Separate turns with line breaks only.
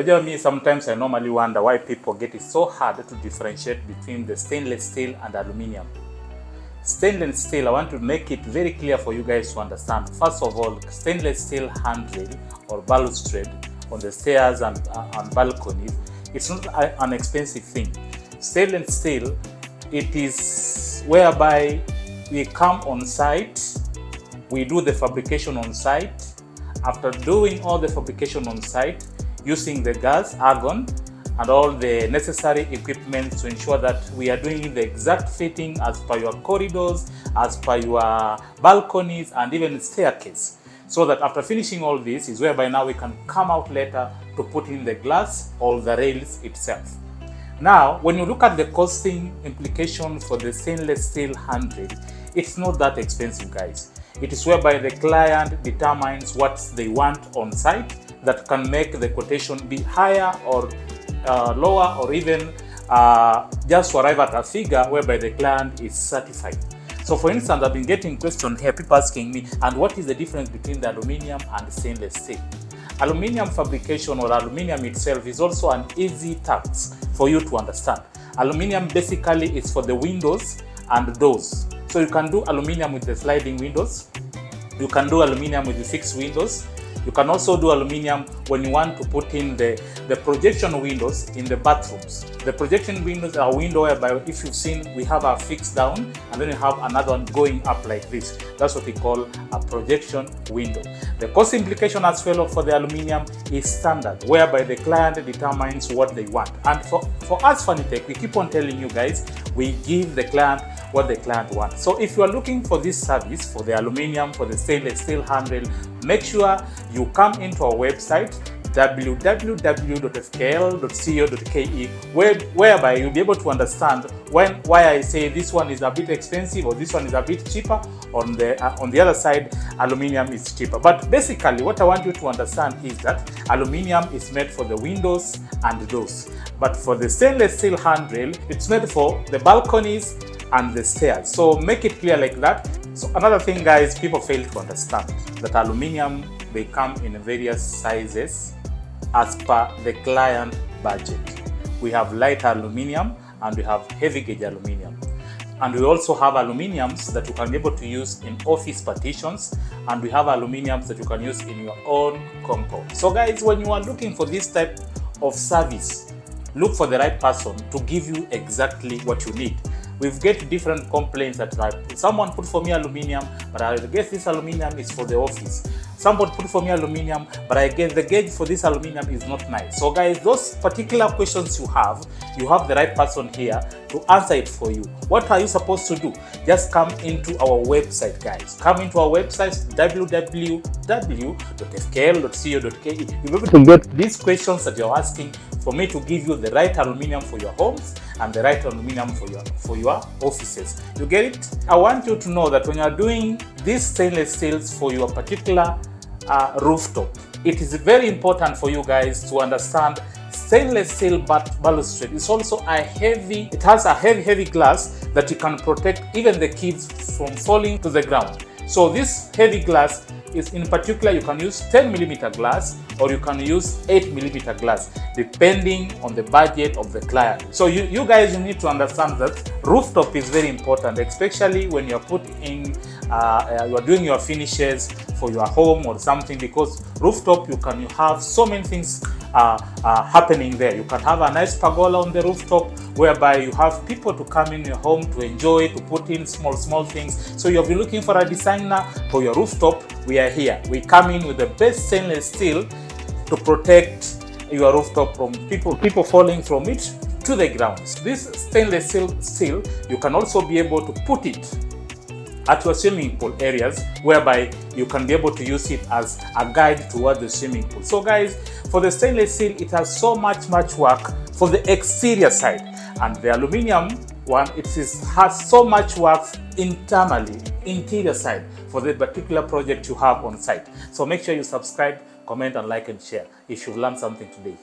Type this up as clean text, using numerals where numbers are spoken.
But me, sometimes I normally wonder why people get it so hard to differentiate between the stainless steel and aluminium. Stainless steel, I want to make it very clear for you guys to understand. First of all, stainless steel handrail or balustrade on the stairs and balconies, it's not an expensive thing. Stainless steel, it is whereby we come on site, we do the fabrication on site. After doing all the fabrication on site, using the gas, argon, and all the necessary equipment to ensure that we are doing the exact fitting as per your corridors, as per your balconies, and even staircase. So that after finishing all this is whereby now we can come out later to put in the glass or the rails itself. Now, when you look at the costing implication for the stainless steel handrail, it's not that expensive, guys. It is whereby the client determines what they want on site that can make the quotation be higher or lower, or even just to arrive at a figure whereby the client is satisfied. So for instance, I've been getting questions here, people asking me, and what is the difference between the aluminium and stainless steel? Aluminium fabrication or aluminium itself is also an easy task for you to understand. Aluminium basically is for the windows and doors. So you can do aluminium with the sliding windows. You can do aluminium with the fixed windows. You can also do aluminium when you want to put in the projection windows in the bathrooms. The projection windows are a window whereby, if you've seen, we have a fixed down and then you have another one going up like this. That's what we call a projection window. The cost implication as well for the aluminium is standard, whereby the client determines what they want. And for us, Fanitech, we keep on telling you guys, we give the client what the client wants. So if you are looking for this service, for the aluminium, for the stainless steel handrail, make sure you come into our website www.fkl.co.ke, whereby you'll be able to understand why I say this one is a bit expensive or this one is a bit cheaper. On the other side, aluminium is cheaper. But basically, what I want you to understand is that aluminium is made for the windows and doors. But for the stainless steel handrail, it's made for the balconies and the stairs. So make it clear like that. So another thing, guys, people fail to understand that aluminium, they come in various sizes as per the client budget. We have light aluminium and we have heavy gauge aluminium. And we also have aluminiums that you can be able to use in office partitions, and we have aluminiums that you can use in your own compound. So guys, when you are looking for this type of service, look for the right person to give you exactly what you need. We've get different complaints that someone put for me aluminium, but I guess this aluminium is for the office. Someone put for me aluminium, but I guess the gauge for this aluminium is not nice. So guys, those particular questions you have the right person here to answer it for you. What are you supposed to do? Just come into our website, guys. Come into our website, www.fkl.co.ke. You'll be able to get these questions that you're asking for me to give you the right aluminium for your homes and the right aluminium for your offices. You get it? I want you to know that when you are doing these stainless steels for your particular rooftop, it is very important for you guys to understand stainless steel balustrade is also it has a heavy glass that you can protect even the kids from falling to the ground. So this heavy glass is, in particular, you can use 10mm glass or you can use 8mm glass depending on the budget of the client. So you guys, you need to understand that rooftop is very important, especially when you're you are doing your finishes for your home or something, because rooftop you have so many things happening there. You can have a nice pergola on the rooftop whereby you have people to come in your home to enjoy, to put in small things. So you'll be looking for a designer for your rooftop. We are here. We come in with the best stainless steel to protect your rooftop from people falling from it to the ground. This stainless steel, you can also be able to put it at your swimming pool areas, whereby you can be able to use it as a guide towards the swimming pool. So guys, for the stainless steel, it has so much work for the exterior side, and the aluminium one, has so much work internally, interior side, for the particular project you have on site. So make sure you subscribe, comment and like and share if you've learned something today.